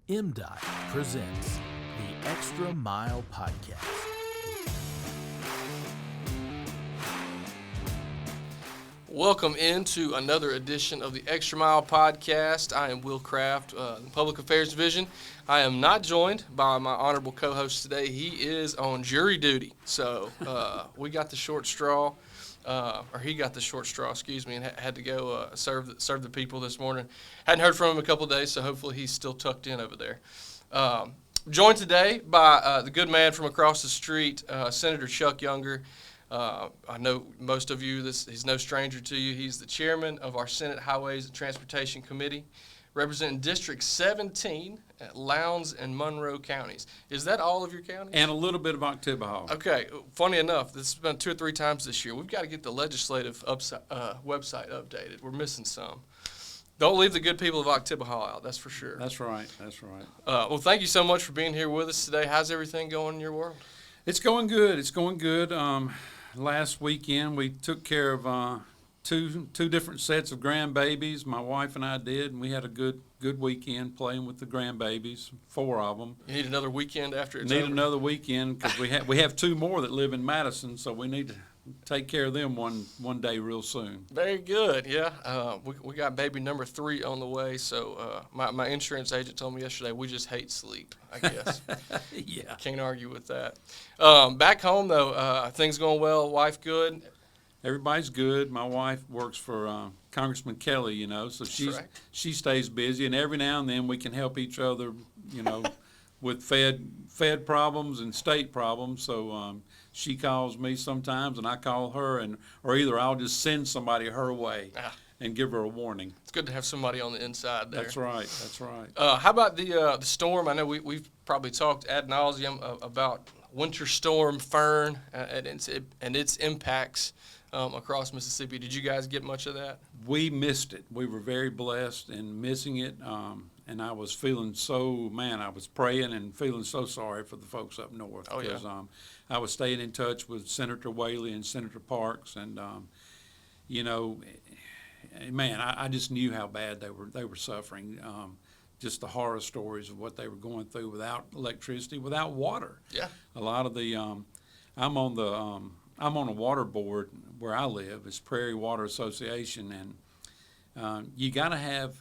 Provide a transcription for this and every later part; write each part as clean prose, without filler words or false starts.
MDOT presents the Extra Mile Podcast. Welcome into another edition of the Extra Mile Podcast. I am Will Kraft, the Public Affairs Division. I am not joined by my honorable co-host today. He is on jury duty, so we got the short straw, or he got the short straw, and had to go serve the people this morning. Hadn't heard from him in a couple of days, so hopefully he's still tucked in over there. Joined today by the good man from across the street, Senator Chuck Younger. I know most of you, he's no stranger to you. He's the chairman of our Senate Highways and Transportation Committee, representing District 17 at Lowndes and Monroe counties. Is that all of your counties? And a little bit of Octibahaw. Okay. Funny enough, this has been 2 or 3 times this year. We've got to get the legislative website updated. We're missing some. Don't leave the good people of Octibahaw out, that's for sure. That's right. That's right. Well, thank you so much for being here with us today. How's everything going in your world? It's going good. It's going good. Last weekend we took care of two different sets of grandbabies. My wife and I did, and we had a good weekend playing with the grandbabies. 4 of them. You need another weekend after it's Need over? another weekend because we have 2 more that live in Madison, so we need to take care of them one day real soon. Very good. Yeah, we got baby number 3 on the way. So my insurance agent told me yesterday we just hate sleep, I guess. Yeah. Can't argue with that. Back home though, things going well. Wife good. Everybody's good. My wife works for Congressman Kelly, so she stays busy, and every now and then we can help each other, with Fed problems and state problems. So she calls me sometimes, and I call her, or either I'll just send somebody her way and give her a warning. It's good to have somebody on the inside there. That's right. That's right. How about the storm? I know we've probably talked ad nauseum about Winter Storm Fern and its impacts across Mississippi. Did you guys get much of that? We missed it. We were very blessed in missing it, and I was feeling I was praying and feeling so sorry for the folks up north. Oh, yeah. Because I was staying in touch with Senator Whaley and Senator Parks, and I just knew how bad they were suffering. Just the horror stories of what they were going through without electricity, without water. Yeah. A lot of the I'm on a water board where I live. It's Prairie Water Association, and you got to have.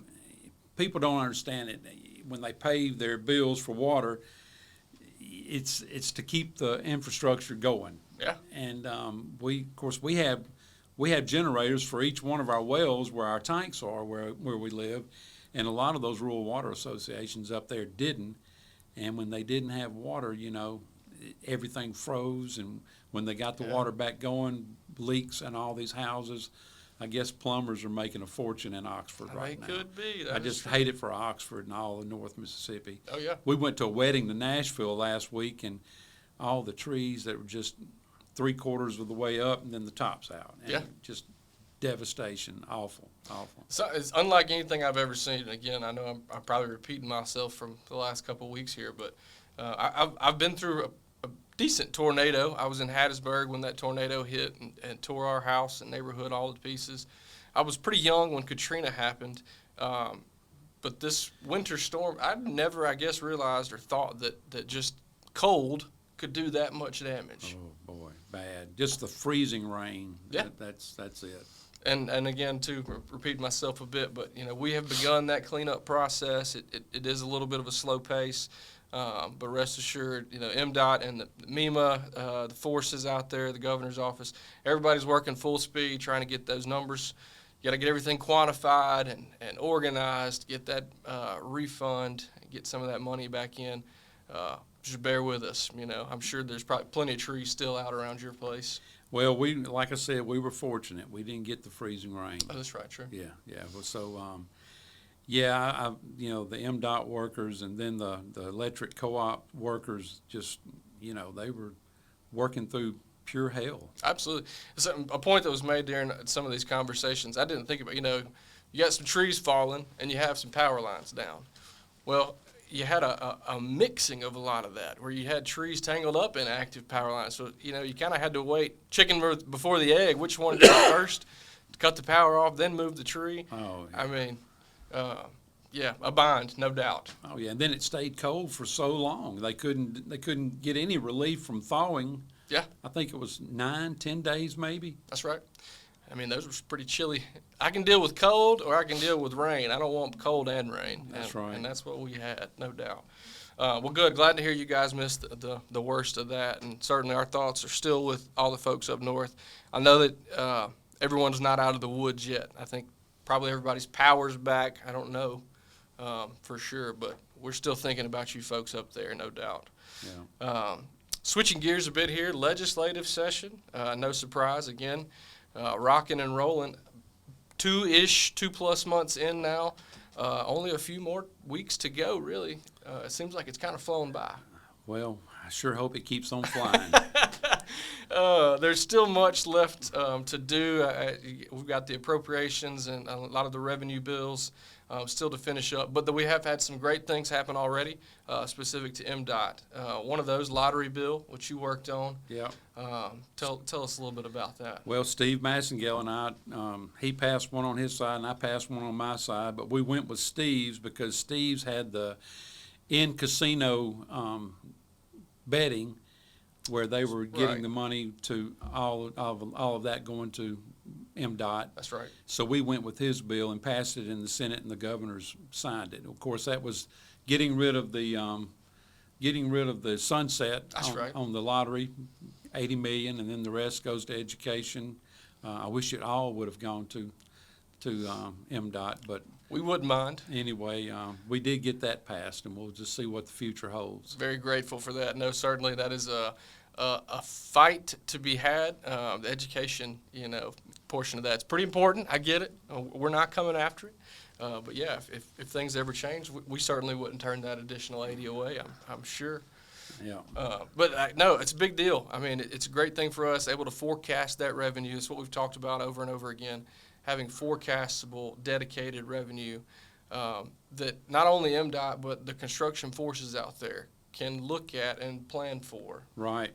People don't understand it when they pay their bills for water. It's to keep the infrastructure going. Yeah. And we have generators for each one of our wells where our tanks are, where we live, and a lot of those rural water associations up there didn't. And when they didn't have water, everything froze, and when they got the water back going, leaks in all these houses. I guess plumbers are making a fortune in Oxford right now. They could be. I just hate it for Oxford and all of North Mississippi. Oh, yeah. We went to a wedding to Nashville last week, and all the trees that were just 3/4 of the way up, and then the top's out. And just devastation. Awful. So it's unlike anything I've ever seen. And again, I know I'm probably repeating myself from the last couple of weeks here, but I've been through a decent tornado. I was in Hattiesburg when that tornado hit and tore our house and neighborhood all to pieces. I was pretty young when Katrina happened, but this winter storm, I'd never, realized or thought that just cold could do that much damage. Oh boy, bad. Just the freezing rain. Yeah. That's it. And again, to repeat myself a bit, but we have begun that cleanup process. It is a little bit of a slow pace. But rest assured, MDOT and the MEMA, the forces out there, the governor's office, everybody's working full speed trying to get those numbers. You got to get everything quantified and organized, get that refund, get some of that money back in. Just bear with us. I'm sure there's probably plenty of trees still out around your place. Well, like I said, we were fortunate. We didn't get the freezing rain. Oh, that's right, true. Yeah. Well, so. Yeah, the MDOT workers and then the electric co-op workers just, they were working through pure hell. Absolutely. So a point that was made during some of these conversations, I didn't think about, you got some trees falling and you have some power lines down. Well, you had a mixing of a lot of that where you had trees tangled up in active power lines. So, you kind of had to wait, chicken before the egg, which one to go first, cut the power off, then move the tree. Oh, yeah. I mean, Yeah, a bind, no doubt. Oh yeah, and then it stayed cold for so long. They couldn't get any relief from thawing. Yeah. I think it was 9-10 days maybe. That's right. I mean, those were pretty chilly. I can deal with cold or I can deal with rain. I don't want cold and rain. That's right. And that's what we had, no doubt. Well, good. Glad to hear you guys missed the worst of that. And certainly our thoughts are still with all the folks up north. I know that everyone's not out of the woods yet. I think probably everybody's power's back. I don't know for sure, but we're still thinking about you folks up there, no doubt. Yeah. Switching gears a bit here, legislative session. No surprise, again, rocking and rolling. 2+ months in now. Only a few more weeks to go, really. It seems like it's kind of flown by. Well, I sure hope it keeps on flying. There's still much left to do. We've got the appropriations and a lot of the revenue bills still to finish up. But we have had some great things happen already, specific to MDOT. One of those, lottery bill, which you worked on. Yeah. Tell us a little bit about that. Well, Steve Massengale and I, he passed one on his side and I passed one on my side, but we went with Steve's because Steve's had the in-casino betting where they were getting Right. the money to all of that going to MDOT. That's right. So we went with his bill and passed it in the Senate, and the governors signed it. Of course, that was getting rid of the sunset That's right. on the lottery, $80 million, and then the rest goes to education. I wish it all would have gone to MDOT, but We wouldn't mind. anyway, we did get that passed, and we'll just see what the future holds. Very grateful for that. No, certainly that is a fight to be had. The education, portion of that's pretty important. I get it. We're not coming after it. But yeah, if things ever change, we certainly wouldn't turn that additional 80 away. I'm sure. Yeah. But no, it's a big deal. I mean, it's a great thing for us, able to forecast that revenue. It's what we've talked about over and over again, having forecastable, dedicated revenue that not only MDOT, but the construction forces out there can look at and plan for. Right.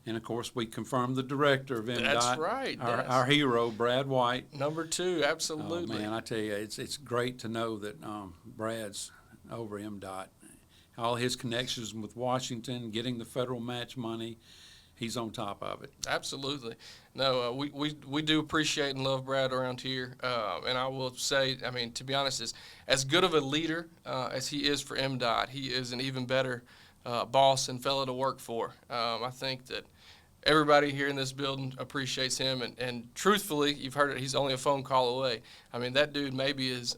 And of course, we confirmed the director of MDOT. That's right. Our hero, Brad White. Number 2, absolutely. Oh, man, I tell you, it's great to know that Brad's over MDOT. All his connections with Washington, getting the federal match money, he's on top of it. Absolutely. No, we do appreciate and love Brad around here. And I will say, I mean, to be honest, as good of a leader as he is for MDOT, he is an even better boss and fellow to work for. I think that everybody here in this building appreciates him. And truthfully, you've heard it, he's only a phone call away. I mean, that dude maybe is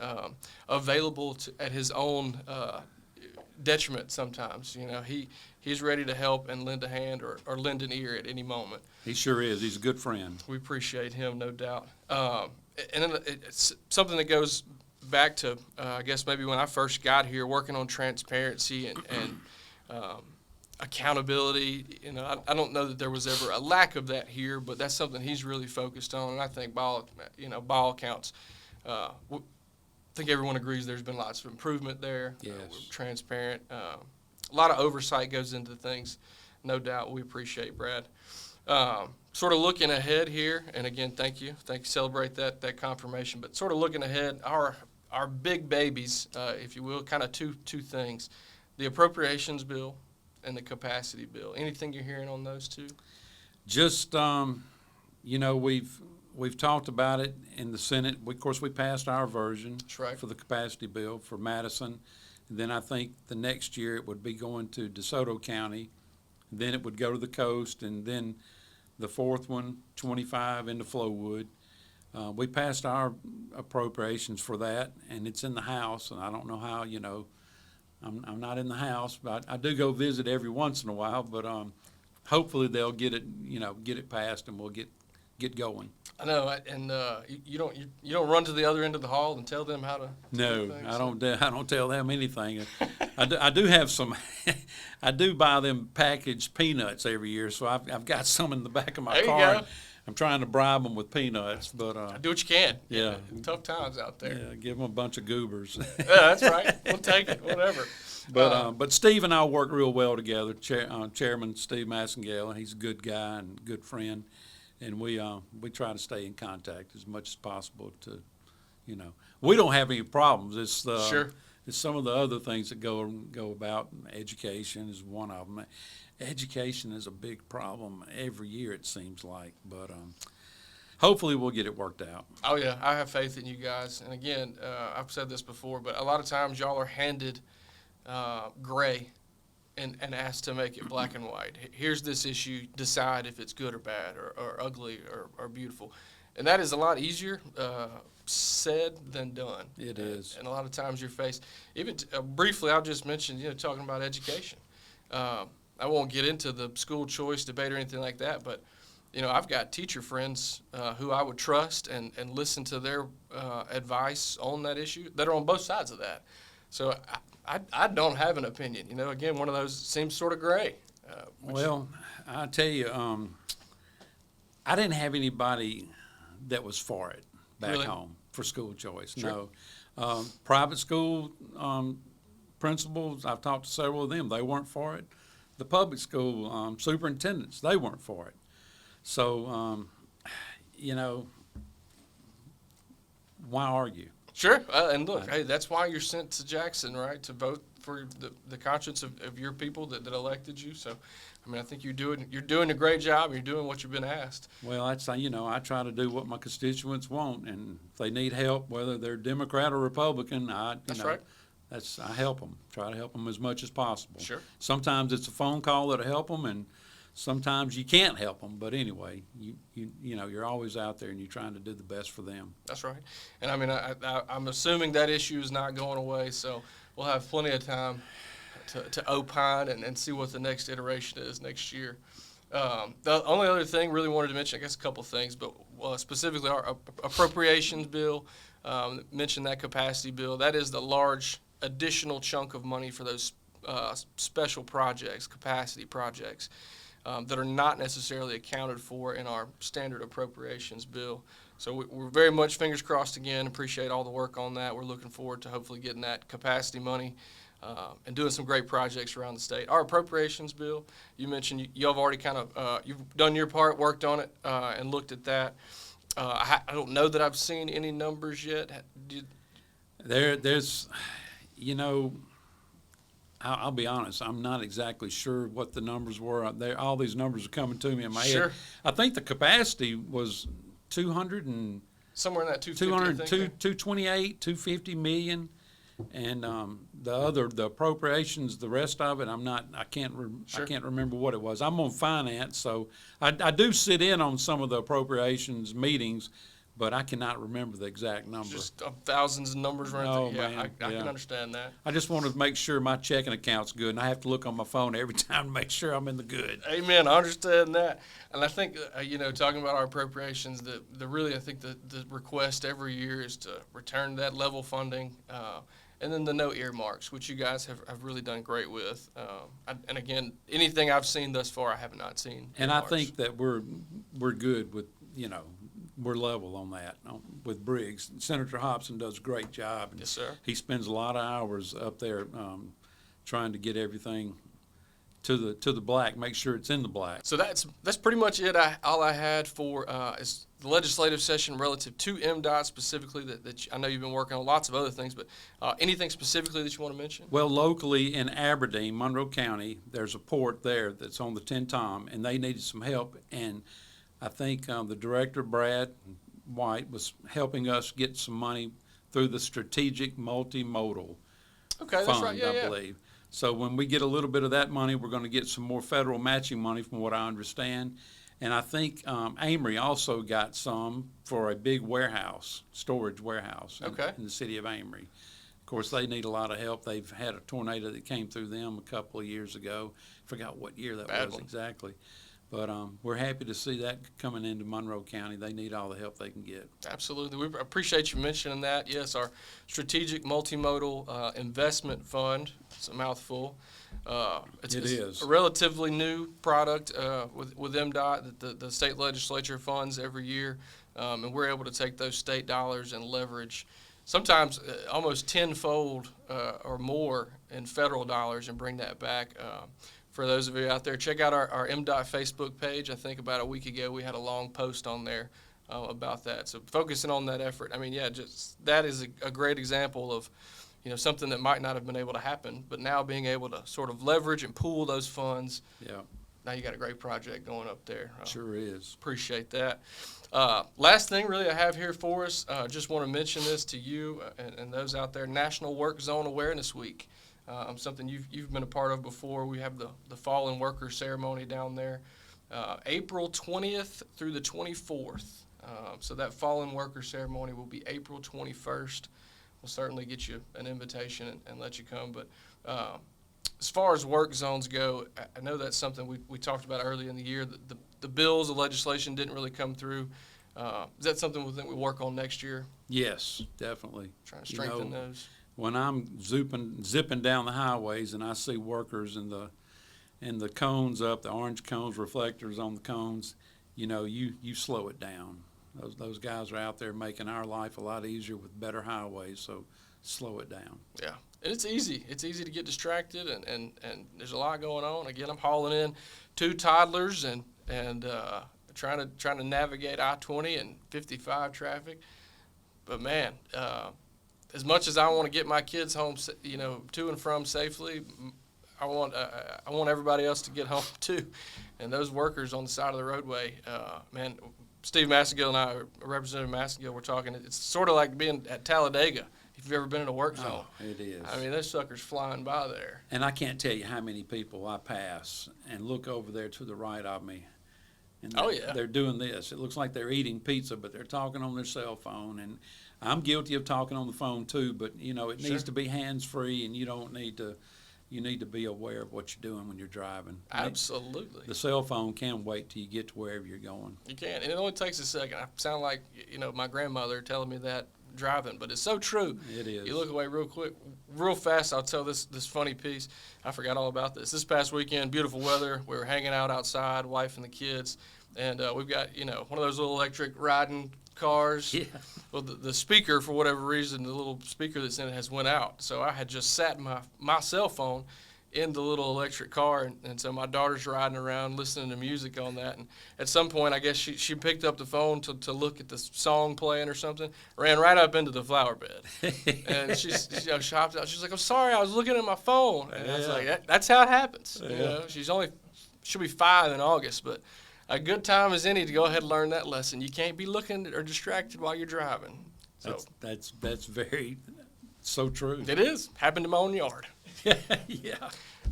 available at his own detriment sometimes. He's ready to help and lend a hand or lend an ear at any moment. He sure is. He's a good friend. We appreciate him, no doubt. And then it's something that goes back to, I guess, maybe when I first got here, working on transparency and accountability. I don't know that there was ever a lack of that here, but that's something he's really focused on. And I think by all accounts, I think everyone agrees there's been lots of improvement there. Yes. We're transparent. A lot of oversight goes into things, no doubt. We appreciate Brad. Sort of looking ahead here, and again, thank you. Celebrate that confirmation. But sort of looking ahead, our big babies, if you will, kind of two things: the appropriations bill and the capacity bill. Anything you're hearing on those two? Just we've talked about it in the Senate. Of course, we passed our version. That's right. For the capacity bill for Madison. And then I think the next year it would be going to DeSoto County. Then it would go to the coast, and then the fourth one, 25, into Flowood. We passed our appropriations for that, and it's in the House, and I don't know how, I'm not in the House, but I do go visit every once in a while, but hopefully they'll get it passed, and we'll get going. I know, and you don't run to the other end of the hall and tell them how to. No, do things. I don't tell them anything. I do have some. I do buy them packaged peanuts every year, so I've got some in the back of my There you car. go. I'm trying to bribe them with peanuts, but Do what you can. yeah. Tough times out there. yeah, give them a bunch of goobers. Yeah, that's right. We'll take it, whatever. But Steve and I work real well together. Chairman Steve Massengale, he's a good guy and good friend, and we try to stay in contact as much as possible to We don't have any problems. It's Sure. it's some of the other things that go about. Education is one of them. Education is a big problem every year, it seems like, but hopefully we'll get it worked out. Oh yeah, I have faith in you guys. And again, I've said this before, but a lot of times y'all are handed gray and asked to make it black and white. Here's this issue. Decide if it's good or bad or ugly or beautiful. And that is a lot easier said than done. It is. And a lot of times you're faced. Even briefly, I'll just mention, talking about education. I won't get into the school choice debate or anything like that, but I've got teacher friends who I would trust and listen to their advice on that issue that are on both sides of that. So I don't have an opinion. Again, one of those seems sort of gray. Well, I tell you, I didn't have anybody that was for it back Really? home for school choice. Sure. No. Private school principals, I've talked to several of them. They weren't for it. The public school superintendents, they weren't for it. So, why argue? Sure, and look, hey, that's why you're sent to Jackson, right, to vote for the conscience of your people that elected you. So, I think you're doing a great job. You're doing what you've been asked. Well, I try to do what my constituents want, and if they need help, whether they're Democrat or Republican, That's right. I help them. Try to help them as much as possible. Sure. Sometimes it's a phone call that'll help them, and sometimes you can't help them. But anyway, you're always out there and you're trying to do the best for them. That's right. And I'm assuming that issue is not going away, so we'll have plenty of time to opine and see what the next iteration is next year. The only other thing really wanted to mention, I guess a couple of things, but specifically our appropriations bill, mentioned that capacity bill. That is the large additional chunk of money for those special projects, capacity projects, that are not necessarily accounted for in our standard appropriations bill. So we're very much fingers crossed again, appreciate all the work on that. We're looking forward to hopefully getting that capacity money and doing some great projects around the state. Our appropriations bill, you mentioned you have already kind of, you've done your part, worked on it, and looked at that. I don't know that I've seen any numbers yet. There's, I'll be honest, I'm not exactly sure what the numbers were. All these numbers are coming to me in my Sure. head. I think the capacity was 200 and Somewhere in that 250, 228, 250 million. And the appropriations, the rest of it, I can't remember what it was. I'm on finance, so I do sit in on some of the appropriations meetings, but I cannot remember the exact number. Just thousands of numbers running Oh, through. Yeah, man, I yeah. can understand that. I just want to make sure my checking account's good, and I have to look on my phone every time to make sure I'm in the good. Amen. I understand that, and I think talking about our appropriations, the request every year is to return that level funding, and then the no earmarks, which you guys have really done great with. And again, anything I've seen thus far, I have not seen. And I earmarks. think that we're good with we're level on that with Briggs. Senator Hobson does a great job. And Yes, sir. He spends a lot of hours up there trying to get everything to the black, make sure it's in the black. So that's pretty much it. All I had for is the legislative session relative to MDOT specifically that I know you've been working on lots of other things, but anything specifically that you want to mention? Well, locally in Aberdeen, Monroe County, there's a port there that's on the Ten Tom, and they needed some help. And I think the director, Brad White, was helping us get some money through the Strategic Multimodal Okay, Fund, that's right. Yeah, I believe. So when we get a little bit of that money, we're going to get some more federal matching money from what I understand. And I think Amory also got some for a big storage warehouse in the city of Amory. Of course, they need a lot of help. They've had a tornado that came through them a couple of years ago. Forgot what year that Bad was one. exactly. But we're happy to see that coming into Monroe County. They need all the help they can get. Absolutely. We appreciate you mentioning that. Yes, our Strategic Multimodal Investment Fund. It's a mouthful. It's a relatively new product with MDOT that the state legislature funds every year, and we're able to take those state dollars and leverage sometimes almost tenfold or more in federal dollars and bring that back. For those of you out there, check out our MDOT Facebook page. I think about a week ago we had a long post on there about that. So focusing on that effort. I mean, yeah, just that is a great example of, something that might not have been able to happen, but now being able to sort of leverage and pool those funds. Yeah. Now you got a great project going up there. Sure is. Appreciate that. Last thing really I have here for us, just want to mention this to you and those out there, National Work Zone Awareness Week. Something you've been a part of before. We have the Fallen Worker Ceremony down there, April 20th through the 24th. So that Fallen Worker Ceremony will be April 21st. We'll certainly get you an invitation and let you come. But as far as work zones go, I know that's something we talked about early in the year. The bills, the legislation didn't really come through. Is that something we think we work on next year? Yes, definitely. Trying to strengthen those. When I'm zipping down the highways and I see workers and the cones up, the orange cones, reflectors on the cones, you slow it down. Those guys are out there making our life a lot easier with better highways, so slow it down. Yeah, and it's easy. It's easy to get distracted, and there's a lot going on. Again, I'm hauling in 2 toddlers and trying to navigate I-20 and 55 traffic. But man, as much as I want to get my kids home, to and from safely, I want everybody else to get home too. And those workers on the side of the roadway, man. Steve Massengill and I, Representative Massengill, we're talking. It's sort of like being at Talladega. If you've ever been in a work zone, it is. I mean, those suckers flying by there. And I can't tell you how many people I pass and look over there to the right of me. And they're doing this. It looks like they're eating pizza, but they're talking on their cell phone. And I'm guilty of talking on the phone too, but it needs to be hands-free, and you need to be aware of what you're doing when you're driving. Absolutely. The cell phone can wait till you get to wherever you're going. You can, and it only takes a second. I sound like my grandmother telling me that driving, but it's so true. It is. You look away real quick, real fast. I'll tell this funny piece. I forgot all about this. This past weekend, beautiful weather. We were hanging out outside, wife and the kids, and we've got one of those little electric riding cars. Yeah. Well, the speaker, for whatever reason, the little speaker that's in it has went out. So I had just sat my cell phone in the little electric car, and so my daughter's riding around listening to music on that. And at some point, I guess she picked up the phone to look at the song playing or something, ran right up into the flower bed. And she's shopped out. She's like, "I'm sorry, I was looking at my phone." And I was like, "That's how it happens." Yeah. She'll be 5 in August, but a good time as any to go ahead and learn that lesson. You can't be looking or distracted while you're driving. So that's very so true. It is. Happened in my own yard. Yeah.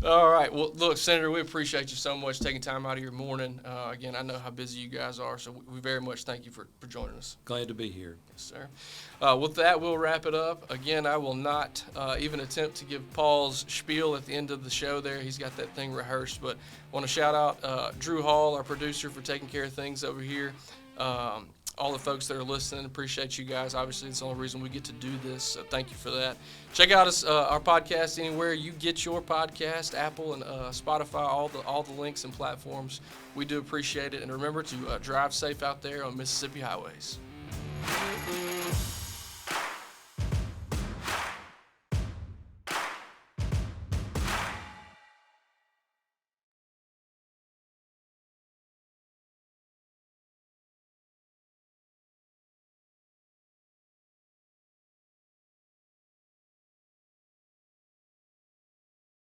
All right. Well, look, Senator, we appreciate you so much taking time out of your morning. Again, I know how busy you guys are, so we very much thank you for joining us. Glad to be here. Yes, sir. With that, we'll wrap it up. Again, I will not even attempt to give Paul's spiel at the end of the show there. He's got that thing rehearsed. But I want to shout out Drew Hall, our producer, for taking care of things over here. All the folks that are listening, appreciate you guys. Obviously, it's the only reason we get to do this, so thank you for that. Check out our podcast anywhere you get your podcast, Apple and Spotify, all the links and platforms. We do appreciate it, and remember to drive safe out there on Mississippi highways.